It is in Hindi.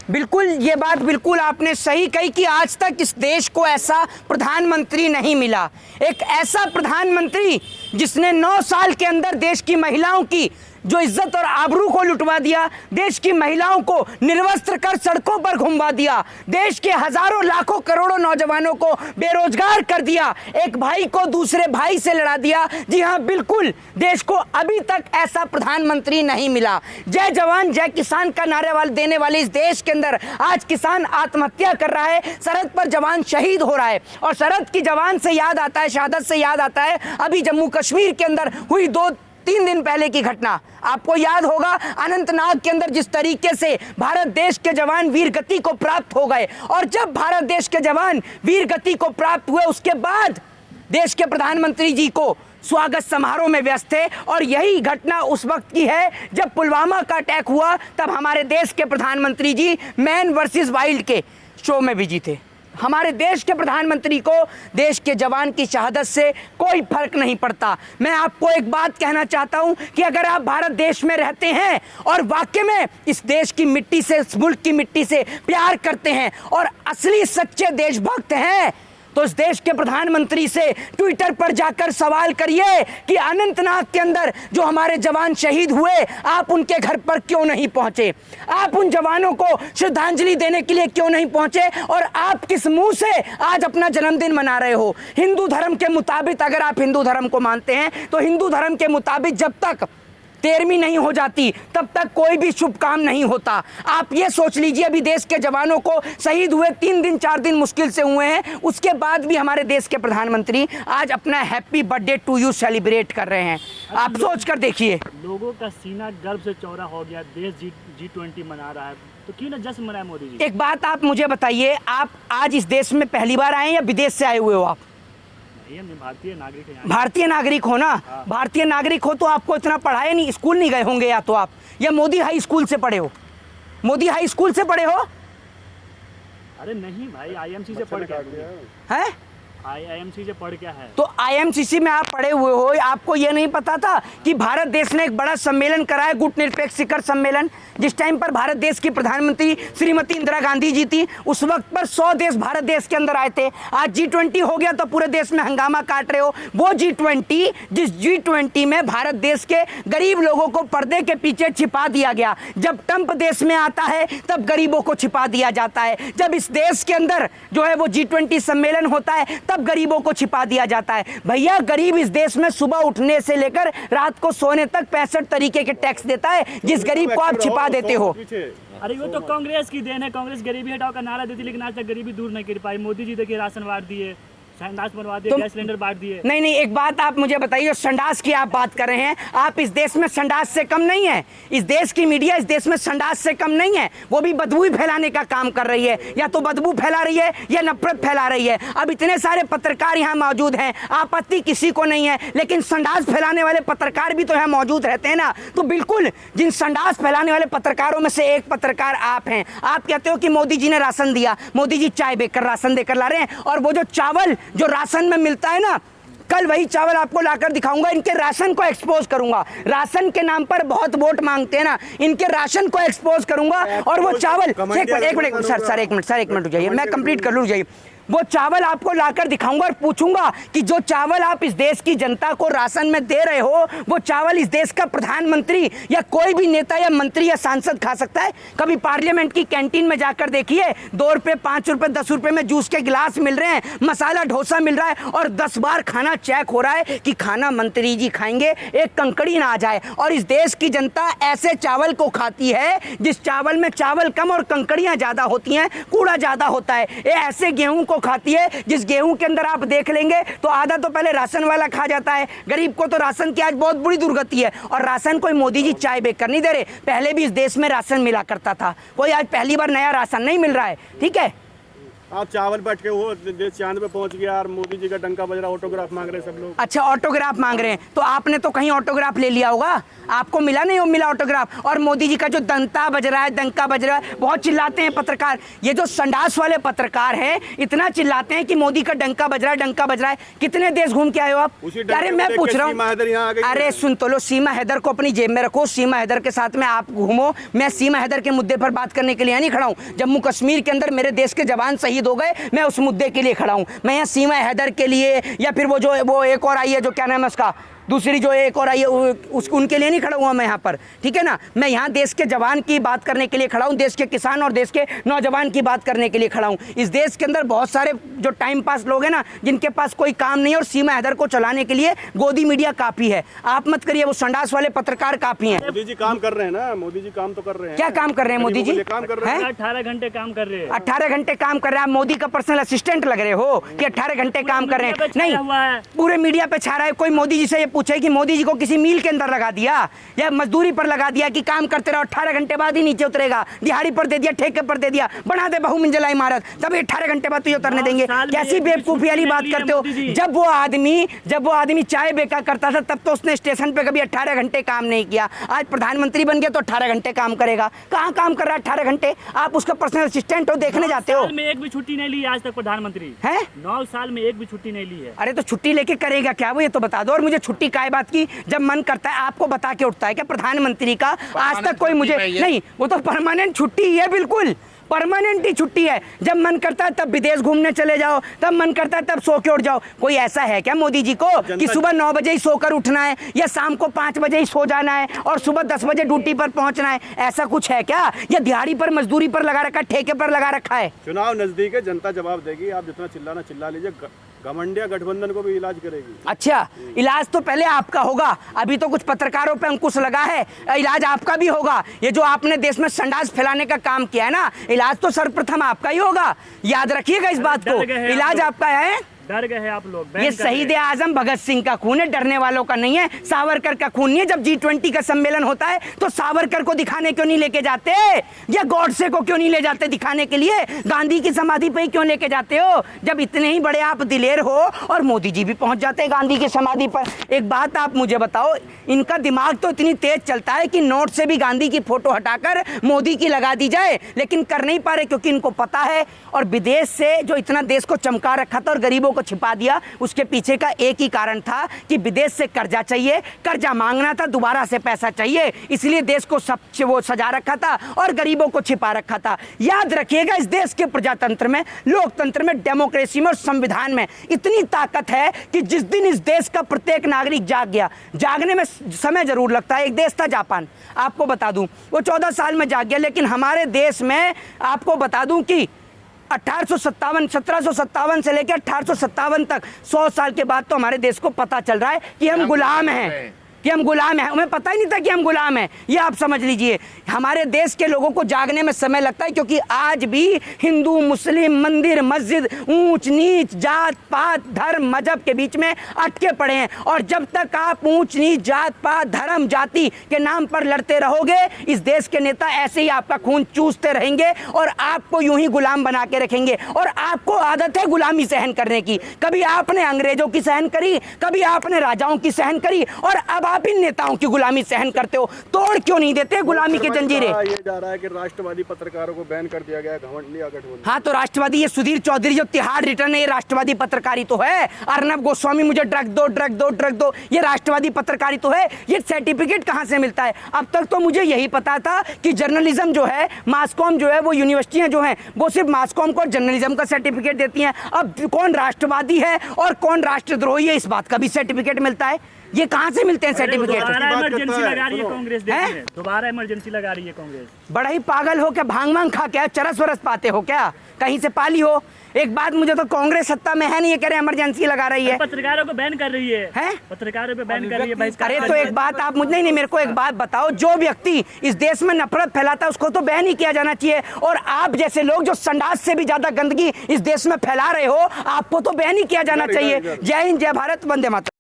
बिल्कुल, ये बात बिल्कुल आपने सही कही कि आज तक इस देश को ऐसा प्रधानमंत्री नहीं मिला, एक ऐसा प्रधानमंत्री जिसने 9 साल के अंदर देश की महिलाओं की जो इज्जत और आबरू को लुटवा दिया, देश की महिलाओं को निर्वस्त्र कर सड़कों पर घुमवा दिया, देश के हजारों लाखों करोड़ों नौजवानों को बेरोजगार कर दिया, एक भाई को दूसरे भाई से लड़ा दिया। जी हाँ, बिल्कुल, देश को अभी तक ऐसा प्रधानमंत्री नहीं मिला। जय जवान जय किसान का नारा देने वाले इस देश के अंदर आज किसान आत्महत्या कर रहा है, सरहद पर जवान शहीद हो रहा है। और सरहद की जवान से याद आता है, शहादत से याद आता है अभी जम्मू कश्मीर के अंदर हुई 2-3 दिन पहले की घटना। आपको याद होगा अनंतनाग के अंदर जिस तरीके से भारत देश के जवान वीर गति को प्राप्त हो गए, और जब भारत देश के जवान वीर गति को प्राप्त हुए उसके बाद देश के प्रधानमंत्री जी को स्वागत समारोह में व्यस्त थे। और यही घटना उस वक्त की है जब पुलवामा का अटैक हुआ, तब हमारे देश के प्रधानमंत्री जी मैन वर्सेस वाइल्ड के शो में बिजी थे। हमारे देश के प्रधानमंत्री को देश के जवान की शहादत से कोई फर्क नहीं पड़ता। मैं आपको एक बात कहना चाहता हूं कि अगर आप भारत देश में रहते हैं और वाकई में इस देश की मिट्टी से, इस मुल्क की मिट्टी से प्यार करते हैं और असली सच्चे देशभक्त हैं, तो इस देश के प्रधानमंत्री से ट्विटर पर जाकर सवाल करिए कि अनंतनाग के अंदर जो हमारे जवान शहीद हुए, आप उनके घर पर क्यों नहीं पहुंचे? आप उन जवानों को श्रद्धांजलि देने के लिए क्यों नहीं पहुंचे? और आप किस मुंह से आज अपना जन्मदिन मना रहे हो? हिंदू धर्म के मुताबिक, अगर आप हिंदू धर्म को मानते हैं तो हिंदू धर्म के मुताबिक जब तक 13वीं नहीं हो जाती तब तक कोई भी शुभ काम नहीं होता। आप ये सोच लीजिए, अभी देश के जवानों को शहीद हुए 3 दिन 4 दिन मुश्किल से हुए हैं, उसके बाद भी हमारे देश के प्रधानमंत्री आज अपना happy birthday to you celebrate कर रहे हैं। आप सोच कर देखिए, लोगों का सीना गर्व से चौड़ा हो गया, देश G20 मना रहा है, तो क्यों ना जश्न मनाए मोदी जी? एक बात आप मुझे बताइए, आप आज इस देश में पहली बार आए या विदेश से आए हुए हो? आप भारतीय नागरिक हैं। भारतीय नागरिक हो ना? हाँ। भारतीय नागरिक हो तो आपको इतना पढ़ाया नहीं, स्कूल नहीं गए होंगे, या तो आप या मोदी हाई स्कूल से पढ़े हो? मोदी हाई स्कूल से पढ़े हो? अरे नहीं भाई, IMC से पढ़ क्या है? IMC से पढ़ क्या है? तो IMCC में आप पढ़े हुए हो, आपको ये नहीं पता था कि भारत देश ने एक बड़ा सम्मेलन कराया, गुट निरपेक्ष शिखर सम्मेलन, जिस टाइम पर भारत देश की प्रधानमंत्री श्रीमती इंदिरा गांधी जी थी, उस वक्त पर 100 देश भारत देश के अंदर आए थे। आज G20 हो गया तो पूरे देश में हंगामा काट रहे हो। वो G20, जिस G20 में भारत देश के गरीब लोगों को पर्दे के पीछे छिपा दिया गया। जब ट्रंप देश में आता है तब गरीबों को छिपा दिया जाता है, जब इस देश के अंदर जो है वो G20 सम्मेलन होता है तब गरीबों को छिपा दिया जाता है। भैया, गरीब इस देश में सुबह उठने से लेकर रात को सोने तक 65 तरीके के टैक्स देता है, जिस गरीब को आप छिपा देते हो। अरे वो तो कांग्रेस की देन है, कांग्रेस गरीबी हटाओ का नारा देती लेकिन आज तक गरीबी दूर नहीं कर पाई। मोदी जी देखिए राशन बांट दिए, संडास बनवा दिए, गैस सिलेंडर बांट दिए। नहीं, एक बात आप मुझे बताइए, संडास की आप बात कर रहे हैं, आप इस देश में संडास से कम नहीं है। इस देश की मीडिया इस देश में संडास से कम नहीं है, वो भी बदबू फैलाने का काम कर रही है। या तो बदबू फैला रही है या नफरत फैला रही है। अब इतने सारे पत्रकार यहाँ मौजूद हैं, आपत्ति किसी को नहीं है, लेकिन संडास फैलाने वाले पत्रकार भी तो यहाँ मौजूद रहते हैं ना। तो बिल्कुल, जिन संडास फैलाने वाले पत्रकारों में से एक पत्रकार आप हैं। आप कहते हो कि मोदी जी ने राशन दिया, मोदी जी चाय बेचकर राशन देकर ला रहे हैं, और वो जो चावल जो राशन में मिलता है ना, कल वही चावल आपको लाकर दिखाऊंगा, इनके राशन को एक्सपोज करूंगा। राशन के नाम पर बहुत वोट मांगते हैं ना, इनके राशन को एक्सपोज करूंगा। और वो चावल, एक मिनट सर, एक मिनट रुक जाइए, मैं कंप्लीट कर लूँ, जाइए। वो चावल आपको लाकर दिखाऊंगा और पूछूंगा कि जो चावल आप इस देश की जनता को राशन में दे रहे हो, वो चावल इस देश का प्रधानमंत्री या कोई भी नेता या मंत्री या सांसद खा सकता है? कभी पार्लियामेंट की कैंटीन में जाकर देखिए, 2 रुपये, 5 रुपये, 10 रुपये में जूस के गिलास मिल रहे हैं, मसाला डोसा मिल रहा है, और 10 बार खाना चेक हो रहा है कि खाना मंत्री जी खाएंगे, एक कंकड़ी ना आ जाए। और इस देश की जनता ऐसे चावल को खाती है जिस चावल में चावल कम और कंकड़ियां ज्यादा होती हैं, कूड़ा ज्यादा होता है। ये ऐसे गेहूं को खाती है जिस गेहूं के अंदर आप देख लेंगे तो आधा तो पहले राशन वाला खा जाता है। गरीब को तो राशन की आज बहुत बुरी दुर्गति है, और राशन कोई मोदी जी चाय बेचकर नहीं दे रहे। पहले भी इस देश में राशन मिला करता था, कोई आज पहली बार नया राशन नहीं मिल रहा है। ठीक है, आप चावल बैठ के वो देश चांद पे पहुंच गया और मोदी जी का डंका बज रहा, ऑटोग्राफ मांग रहे हैं सब लोग। अच्छा, ऑटोग्राफ मांग रहे हैं, तो आपने तो कहीं ऑटोग्राफ ले लिया होगा, आपको मिला नहीं मिला ऑटोग्राफ। और मोदी जी का जो डंका बज रहा है, डंका बज रहा है, बहुत चिल्लाते हैं पत्रकार, ये जो संडास वाले पत्रकार हैं इतना चिल्लाते हैं कि मोदी का डंका बज रहा है, डंका बज रहा है। कितने देश घूम के आए हो आप? अरे मैं पूछ रहा हूँ, अरे सुन तो लो, सीमा हैदर को अपनी जेब में रखो, सीमा हैदर के साथ में आप घूमो। मैं सीमा हैदर के मुद्दे पर बात करने के लिए नहीं खड़ा हूँ। जम्मू कश्मीर के अंदर मेरे देश के जवान शहीद हो गए, मैं उस मुद्दे के लिए खड़ा हूँ। मैं यहाँ सीमा हैदर के लिए या फिर वो एक और आई है, जो क्या नाम है उसका, दूसरी जो एक और आई है, उनके लिए नहीं खड़ा हुआ मैं यहाँ पर, ठीक है ना। मैं यहाँ देश के जवान की बात करने के लिए खड़ा हूँ, देश के किसान और देश के नौजवान की बात करने के लिए खड़ा हूँ। इस देश के अंदर बहुत सारे जो टाइम पास लोग हैं ना, जिनके पास कोई काम नहीं है, और सीमा हैदर को चलाने के लिए गोदी मीडिया काफ़ी है। आप मत करिए, वो संडास वाले पत्रकार काफ़ी हैं। मोदी जी काम कर रहे हैं ना, मोदी जी काम तो कर रहे हैं। क्या काम कर रहे हैं मोदी जी? काम कर रहे हैं, 18 घंटे काम कर रहे हैं। 18 घंटे काम कर रहे हैं। आप मोदी का पर्सनल असिस्टेंट लग रहे हो कि 18 घंटे काम कर रहे हैं? नहीं, पूरे मीडिया पे छा रहा है। कोई मोदी जी से ये पूछे कि मोदी जी को किसी मील के अंदर लगा दिया या मजदूरी पर लगा दिया कि काम करते रहो, 18 घंटे बाद ही नीचे उतरेगा, दिहाड़ी पर दे दिया, ठेके पर दे दिया, बना दे बहुमंजिला इमारत, तब 18 घंटे बाद तुझे उतरने देंगे? कैसी बेवकूफी वाली बात करते हो? जब वो आदमी चाय बेचा करता था, तब तो उसने स्टेशन पे कभी 18 घंटे काम नहीं किया। आज प्रधानमंत्री बन गया तो 18 घंटे काम करेगा। कहाँ काम कर रहा है 18 घंटे? आप उसका पर्सनल असिस्टेंट हो, देखने जाते हो। 9 साल में एक भी छुट्टी नहीं ली आज तक प्रधानमंत्री है। 9 साल में एक भी छुट्टी नहीं ली है। अरे तो छुट्टी लेके करेगा क्या वो, ये तो बता दो। और मुझे छुट्टी काय बात की? जब मन करता है आपको बता के उठता है क्या प्रधानमंत्री का? आज तक कोई मुझे नहीं, वो तो परमानेंट छुट्टी है, बिल्कुल परमानेंट ही छुट्टी है। जब मन करता है तब विदेश घूमने चले जाओ, तब मन करता है तब सो के उठ जाओ। कोई ऐसा है क्या मोदी जी को कि सुबह 9 बजे ही सोकर उठना है या शाम को 5 बजे ही सो जाना है और सुबह 10 बजे ड्यूटी पर पहुंचना है? ऐसा कुछ है क्या? या दिहाड़ी पर मजदूरी पर लगा रखा है, ठेके पर लगा रखा है? चुनाव नजदीक है, जनता जवाब देगी। आप जितना चिल्लाना चिल्ला लीजिए, घमंडिया गठबंधन को भी इलाज करेगी। अच्छा, इलाज तो पहले आपका होगा, अभी तो कुछ पत्रकारों पे अंकुश लगा है, इलाज आपका भी होगा। ये जो आपने देश में संडास फैलाने का काम किया है ना, इलाज तो सर्वप्रथम आपका ही होगा, याद रखिएगा इस बात को। इलाज आपका है। डर गए हैं आप लोग। ये शहीद आजम भगत सिंह का खून है, डरने वालों का नहीं है। सावरकर का खून नहीं है। जब G20 का सम्मेलन होता है तो सावरकर को दिखाने क्यों नहीं लेके जाते, या गॉडसे को क्यों नहीं ले जाते दिखाने के लिए? गांधी की समाधि पे ही क्यों लेके जाते हो? जब इतने ही बड़े आप दिलेर हो, और मोदी जी भी पहुंच जाते हैं गांधी की समाधि पर। एक बात आप मुझे बताओ, इनका दिमाग तो इतनी तेज चलता है कि नोट से भी गांधी की फोटो हटाकर मोदी की लगा दी जाए, लेकिन कर नहीं पा रहे क्योंकि इनको पता है। और विदेश से जो इतना देश को चमका रखा था और गरीबों को छिपा दिया, उसके पीछे का एक ही कारण था कि विदेश से कर्जा चाहिए, कर्जा मांगना था, दोबारा से पैसा चाहिए, इसलिए देश को सब वो सजा रखा था और गरीबों को छिपा रखा था। याद रखिएगा, इस देश के प्रजातंत्र में, लोकतंत्र में, डेमोक्रेसी में और संविधान में इतनी ताकत है कि जिस दिन इस देश का प्रत्येक नागरिक जाग गया, जागने में समय जरूर लगता है। एक देश था जापान, आपको बता दूं, वो 14 साल में जाग गया, लेकिन हमारे देश में आपको बता दूं कि 1757 से लेकर 1857 तक 100 साल के बाद तो हमारे देश को पता चल रहा है कि हम गुलाम हैं, कि हम गुलाम हैं। हमें पता ही नहीं था कि हम गुलाम हैं, ये आप समझ लीजिए। हमारे देश के लोगों को जागने में समय लगता है, क्योंकि आज भी हिंदू मुस्लिम, मंदिर मस्जिद, ऊंच नीच, जात पात, धर्म मजहब के बीच में अटके पड़े हैं। और जब तक आप ऊंच नीच, जात पात, धर्म जाति के नाम पर लड़ते रहोगे, इस देश के नेता ऐसे ही आपका खून चूसते रहेंगे और आपको यूं ही गुलाम बना के रखेंगे। और आपको आदत है गुलामी सहन करने की। कभी आपने अंग्रेजों की सहन करी, कभी आपने राजाओं की सहन करी, और अब आप इन नेताओं की गुलामी सहन करते हो। तोड़ क्यों नहीं देते गुलामी की जंजीरें? ये जा रहा है कि राष्ट्रवादी पत्रकारों को बैन कर दिया गया, घमंडिया गठबंधन। हाँ, तो राष्ट्रवादी, ये सुधीर चौधरी जो तिहाड़ रिटर्न है, ये राष्ट्रवादी पत्रकारी तो है। अर्नब गोस्वामी मुझे ड्रग दो ड्रग दो ड्रग दो, ये राष्ट्रवादी पत्रकारी तो है। ये सर्टिफिकेट कहाँ से मिलता है? अब तक तो मुझे यही पता था कि जर्नलिज्म जो है, मासकॉम जो है, वो यूनिवर्सिटियां जो हैं वो सिर्फ मासकॉम को जर्नलिज्म का सर्टिफिकेट देती हैं। अब कौन राष्ट्रवादी है और कौन राष्ट्रद्रोही है, इस बात का भी सर्टिफिकेट मिलता है। ये कहाँ से मिलते हैं सर्टिफिकेट? दोबारा इमरजेंसी लगा रही है कांग्रेस, देखिए दोबारा इमरजेंसी लगा रही है कांग्रेस। बड़ा ही पागल हो क्या? भांग मांग खा क्या चरस वरस पाते हो क्या? कहीं से पाली हो? एक बात, मुझे तो कांग्रेस सत्ता में है नहीं, ये कह रहे इमरजेंसी लगा रही है। पत्रकारों को बैन कर रही है, पत्रकारों पे बैन कर रही है। अरे तो एक बात आप मुझे नहीं, मेरे को एक बात बताओ, जो व्यक्ति इस देश में नफरत फैलाता है उसको तो बैन ही किया जाना चाहिए। और आप जैसे लोग जो संडास से भी ज्यादा गंदगी इस देश में फैला रहे हो, आपको तो बैन ही किया जाना चाहिए। जय हिंद, जय भारत, वंदे मातरम।